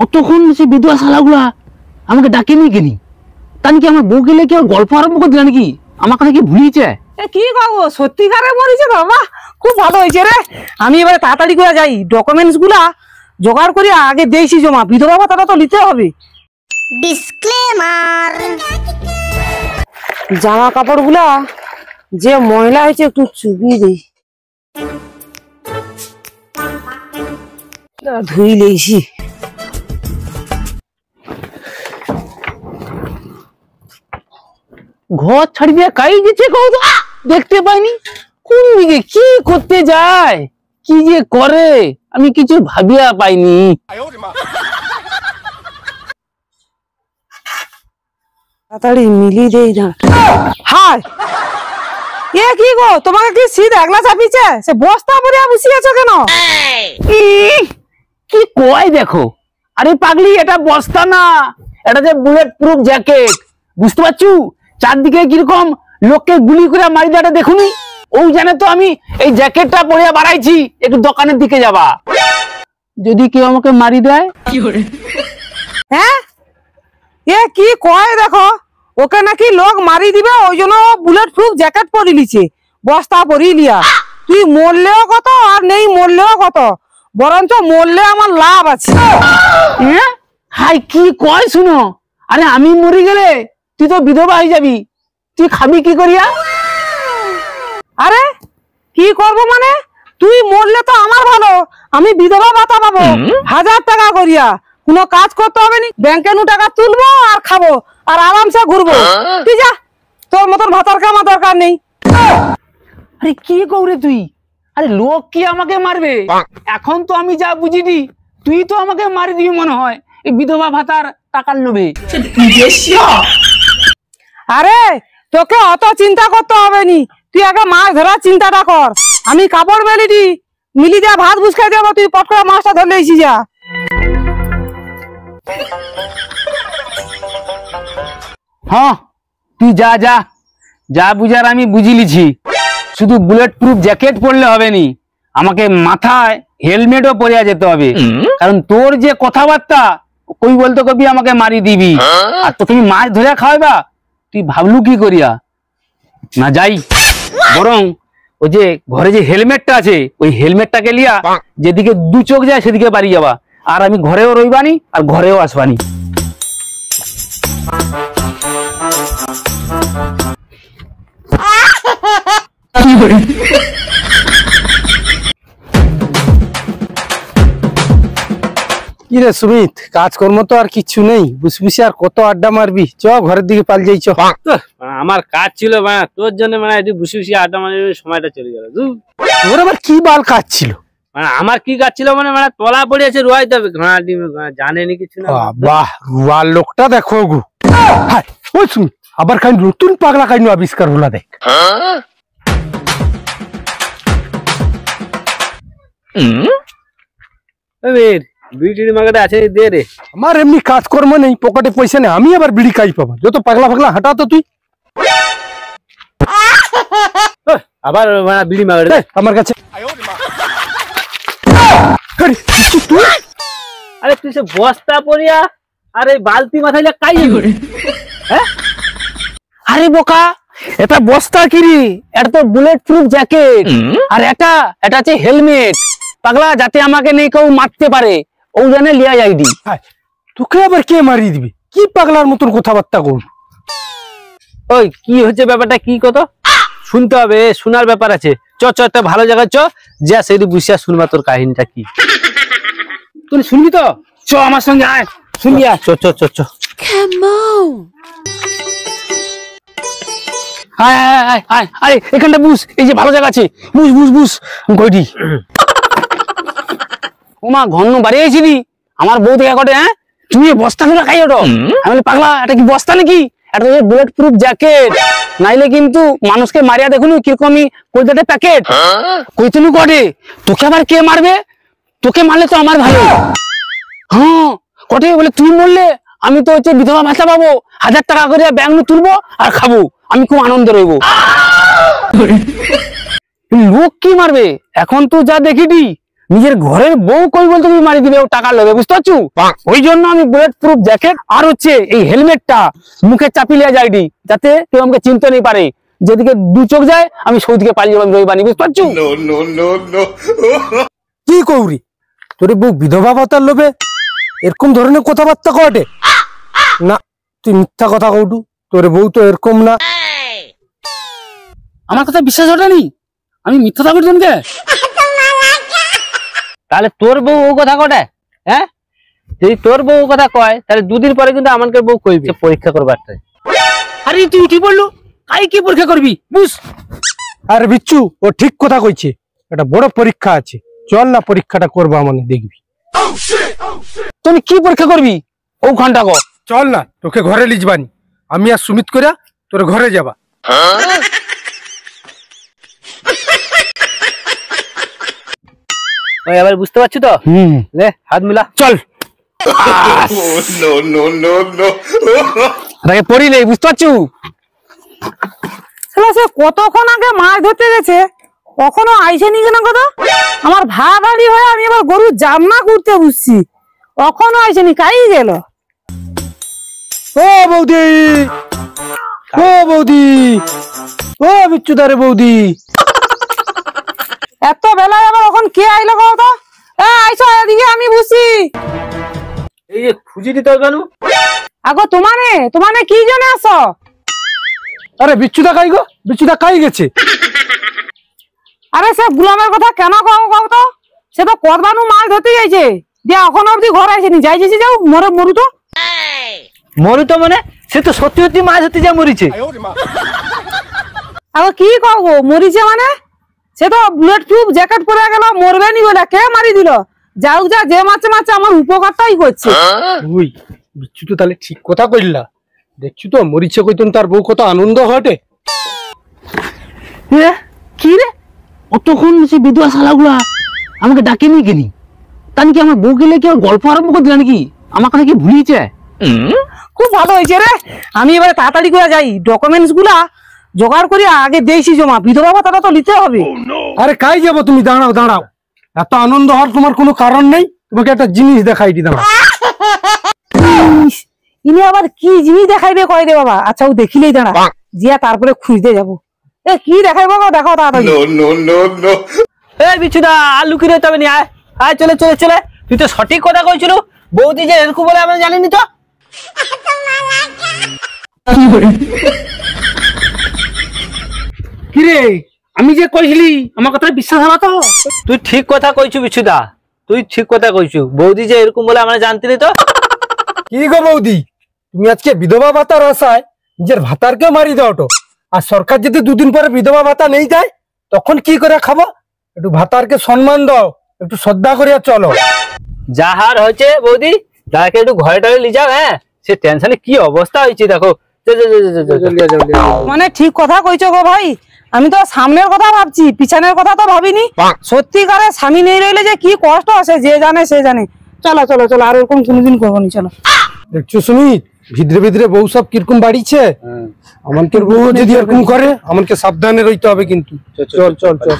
অতক্ষণ সে বিধবা শালাগুলা আমাকে ডাকেনি কেনি? তা নাকি আমার বউ গেলে কি গল্প আরম্ভ করে দিল নাকি? আমার কথা কি ভুলিয়েছে? কি করবো, সত্যিকারে মরেছে বাবা, খুব ভালো হয়েছে রে। আমি এবারে তাড়াতাড়ি করে যাই, ডকুমেন্টস গুলা জোগাড় করি, আগে দিয়েছি জমা, বিধবা ভাতাটা তো নিতে হবে। ডিসক্লেমার, জামা কাপড় গুলা যে ময়লা হয়েছে একটু চুবিয়ে দিই, ধুই লেছি। ঘর ছাড়ি দিয়ে কাই গেছে দেখতে পাইনি। কোন দিকে কি করতে যায়, কি যে করে আমি কিছু ভাবিয়া পাইনি। তাড়াতাড়ি মিলিয়ে দেই না। হাই, এ কি গো, তোমাকে কি শীত একলা চাপিছে? সে বস্তা পরে বসে আছো কেন? কি কয় দেখো। আরে পাগলি, এটা বস্তা না, এটা যে বুলেট প্রুফ জ্যাকেট। বুঝতে পারছু চারদিকে কিরকম লোককে গুলি করে মারি দেওয়াটা দেখুনি? ওই জানে তো আমি এই জ্যাকেটটা পরে বাড়াইছি একটু দোকানের দিকে যাবা, যদি কেউ আমাকে মারি দেয়। হ্যাঁ, এ কি কয় দেখো, ওকে নাকি লোক মারি দিবে, ওই জন্য বুলেট প্রুফ জ্যাকেট পরে লিছে, বস্তা পরি লিয়া। তুই মরলেও কত আর নেই মরলেও কত, বরঞ্চ মরলে আমার লাভ আছে। হাই, কি কয় শুনো। আরে আমি মরি গেলে তুই তো বিধবা হয়ে যাবি, তুই খাবি কি করিয়া? আরে কি করবো মানে, তুই মরলে তো আমার ভালো, আমি বিধবা ভাতা পাবো 1000 টাকা করিয়া। কোনো কাজ করতে হবে না, ব্যাংকে নু টাকা তুলবো আর খাবো আর আরামসে ঘুরবো। তুই যা, তোর মতন ভাতার কামা দরকার নেই। আরে কি কৌরে তুই? আরে লোক কি আমাকে মারবে? এখন তো আমি যা বুঝিনি, তুই তো আমাকে মারি দিবি মনে হয় এই বিধবা ভাতার টাকার লোভে। আরে তোকে অত চিন্তা করতে হবে নি, তুই আগে মাছ ধরার চিন্তাটা কর। আমি কাপড় মেলি দি, মিলি যা ভাত বুঝকাই দেবো, তুই পট করে মাছটা ধরলে এসি যা। হ্যাঁ, তুই যা যা, যা বুঝার আমি বুঝি লিছি। শুধু বুলেট প্রুফ জ্যাকেট পরলে হবে নি, আমাকে মাথায় হেলমেটও পরিয়া যেতে হবে। কারণ তোর যে কথাবার্তা, কই বলতে কবি আমাকে মারি দিবি, আর তো তুমি মাছ ধরে খাওয়াবা, তুই ভাবলু কি করিয়া? না যাই, বরং ওই যে ঘরে যে হেলমেটটা আছে, ওই হেলমেটটাকে লিয়া যেদিকে দু চোখ যায় সেদিকে বাড়ি যাবা, আর আমি ঘরেও রইবানি আর ঘরেও আসবানি। কিরে সুমিত, কাজকর্ম তো আর কিছু নেই, বসে বসে আর কত আড্ডা মারবি? চ ঘরের দিকে পাল যাই। চ, আমার কাজ ছিল তোর জন্য, একটু বসে বসে আড্ডা মারে সময়টা চলে গেল। তোর আবার কি বাল কাজ ছিল? আমার কি কাজ ছিল তলা পড়ে আছে, রোয়াইতে হবে, জানেনি কিছু না। বাহ, রুয়ার লোকটা দেখো গু। ওই সুমিত, আবার খাই নতুন পাগলা কাইনু আবিষ্কার হলা দেখ। বিড়ি মার্কেটে আছে, দে রে। আমার এমনি কাজকর্ম নেই, পকেটে পয়সা নেই, আমি আবার বিড়ি কাই পাবো? যত পাগলা পাগলা হাঁটা তো তুই। আবার বিড়ি মার্কেটে আমার কাছে। আরে তুই সে বস্তা পরিয়া আরে বালতি মাথায় কাই করে? আরে বোকা, এটা বস্তা কিরি, এটা তো বুলেট প্রুফ জ্যাকেট, আর এটা আছে হেলমেট। পাগলা, যাতে আমাকে নেই কেউ মারতে পারে, ও জানে লিয়া যাইডি। তোকে আবার কে মারিয়ে দিবে? কি পাগলার মতন কথাবার্তা কর। ওই কি হচ্ছে ব্যাপারটা, কি কথা শুনতে হবে, শোনার ব্যাপার আছে। চ চ, একটা ভালো জায়গায় চ, যা সেটি বুঝিয়া শুনবা তোর কাহিনীটা কি। তুই শুনবি তো? চ আমার সঙ্গে আয়, শুনবি? চ চ চ চ। আরে এখানটা বুঝ, এই যে ভালো জায়গা আছে, বুঝ বুঝ বুঝ গইডি। ওমা, ঘন্ন বাড়িয়েছিলি আমার বউ দেখা কটে। হ্যাঁ, তুমি বস্তা ফেলা খাই ওটো? আমি পাগলা, এটা কি বস্তা নাকি? এটা বুলেট প্রুফ জ্যাকেট, নাইলে কিন্তু মানুষকে মারিয়া দেখুন কিরকমই কইতে প্যাকেট কইতুলু কটে। তোকে আবার কে মারবে? তোকে মারলে তো আমার ভালো। হ্যাঁ কটে বলে, তুই মরলে আমি তো হচ্ছে বিধবা ভাতা পাবো, 1000 টাকা করে ব্যাংক তুলবো আর খাবো, আমি খুব আনন্দ রইব। লোক কি মারবে এখন তো যা দেখিটি, নিজের ঘরের বউ কই বলতে তুমি মারি দিবে ও টাকা লবে, বুঝতে পারছো? ওই জন্য আমি বুলেট প্রুফ জ্যাকেট আর হচ্ছে এই হেলমেটটা মুখে চাপিয়ে যাইনি, যাতে কেউ আমাকে চিনতে নেই পারে। যেদিকে দু চোখ যায় আমি সৌদিকে পালিয়ে যাবো রবিবানি, বুঝতে পারছো? কি কৌরি, তোর বউ বিধবা ভাতার লোভে এরকম ধরনের কথাবার্তা কটে? না, তুই মিথ্যা কথা কৌটু, তোর বউ তো এরকম না। আমার কথা বিশ্বাস হয়নি, আমি মিথ্যা কথা বলছি কে? তাহলে তোর বউ ও কথা কটে? হ্যাঁ, যদি তোর বউ ও কথা কয় তাহলে দুদিন পরে কিন্তু আমাকে বউ কইবে পরীক্ষা করবার। আরে তুই উঠি বললো, কাই কি পরীক্ষা করবি বুঝ? আর বিচ্ছু ও ঠিক কথা কইছে, একটা বড় পরীক্ষা আছে, চল না পরীক্ষাটা করবা মানে দেখবি। তুমি কি পরীক্ষা করবি ওখানটা কর? চল না, তোকে ঘরে লিজবানি, আমি আর সুমিত করে তোর ঘরে যাবা। ওই এবার বুঝতে পারছি তো? লে হাত মিলা, চল। আরে পড়ি নেই, বুঝতে পারছো? শালা সে কতক্ষণ আগে মাছ ধরতে গেছে, কখনো আইসেনি কেন কথা? আমার ভাত হাড়ি হয়ে আমি এবার গরুর জামনা করতে বুঝছি, কখনো আইসেনি, কাই গেল? ও বৌদি, ও বৌদি, ও বিচ্ছুদারে বৌদি। এত বেলায় আবার এখন কে আইলো কত? আইসো এদিকে, আমি বুঝছি। এই যে খুঁজি দিতে কেন? আগো তোমানে কি জন্য আসো? আরে বিচ্ছুদা কাই গো, বিচ্ছুদা কাই গেছে? আরে সে গুলামের কথা কেন কও তো? সে তো করবানু মাছ ধরতে যাইছে, দিয়ে এখন অব্দি ঘর আইসেনি, যাইছি যাও মরু তো। মরু তো মানে সে তো সত্যি সত্যি মাছ ধরতে যা মরিছে। আগো কি কও গো মরিছে মানে? সে তো বুলেট প্রুফ জ্যাকেট পরে গেল, মরবে নি বলে কে মারি দিল? যাও যা, যে মাছে মাছে আমার উপকারটাই করছে। ওই বিচ্ছু তো তাহলে ঠিক কথা কইলা, দেখছু তো মরিছে কইতন তার বউ কত আনন্দ হটে। কি রে, অতক্ষণ সে বিধবা শালাগুলা আমাকে ডাকেনি কেনি? তা নাকি আমার বউ গেলে কি আর গল্প আরম্ভ করে দিল নাকি? আমার কথা কি ভুলিয়েছে? খুব ভালো হয়েছে রে, আমি এবারে তাড়াতাড়ি করে যাই, ডকুমেন্টস গুলা জোগাড় করি, আগে দিয়েছি জমা, বিধবা ভাতাটা তো নিতে হবে। আরে কাই যাবো তুমি, দাঁড়াও দাঁড়াও, এত আনন্দ হওয়ার তোমার কোনো কারণ নেই, তোমাকে একটা জিনিস দেখাই দি, দাঁড়াও। ইনি আবার কি জিনিস দেখাইবে কয় রে বাবা? আচ্ছা ও দেখিলেই দাঁড়া, জিয়া তারপরে খুঁজতে যাবো। কি দেখাইবো গো, দেখো তাড়াতাড়ি। এই বিচ্ছুদা আর লুকিয়ে রইতে হবে নি, আয় আয়, চলে চলে চলে। তুই তো সঠিক কথা কইছিল, বৌদি যে এরকম বলে আমরা জানিনি তো। কিরে, আমি যে কইছিলি আমার কথা বিশ্বাস হলো তো? তুই ঠিক কথা কইছু বিচ্ছুদা, তুই ঠিক কথা কইছু, বৌদি যে এরকম বলে আমরা জানতিনি তো। কি গো বৌদি, তুমি আজকে বিধবা ভাতার আশায় নিজের ভাতারকে মারি দাও তো, আর সরকার যদি দুদিন পরে বিধবা ভাতা নেই দেয় তখন কি করে খাবো? একটু ভাতারকে সম্মান দাও, একটু শ্রদ্ধা করিয়া চলো। যাহার হয়েছে বৌদি, তাকে একটু ঘরে টরে লিয়ে যাও। হ্যাঁ, সে টেনশনে কি অবস্থা হয়েছে দেখো। মানে ঠিক কথা কইছো গো ভাই, আমি তো সামনের কথা ভাবছি, পিছনের কথা তো ভাবিনি। সত্যিকারের স্বামী নেই রইলে যে কি কষ্ট আছে যে জানে সে জানে। চলো চলো চলো, আর ওরকম কোনোদিন করবো নি, চলো। দেখছো সুমিত, ভিতরে ভিতরে বউ সব কিরকম বাড়িছে, আমাকে বউ যদি এরকম করে আমাকে সাবধানে রইতে হবে কিন্তু। চল চল চল।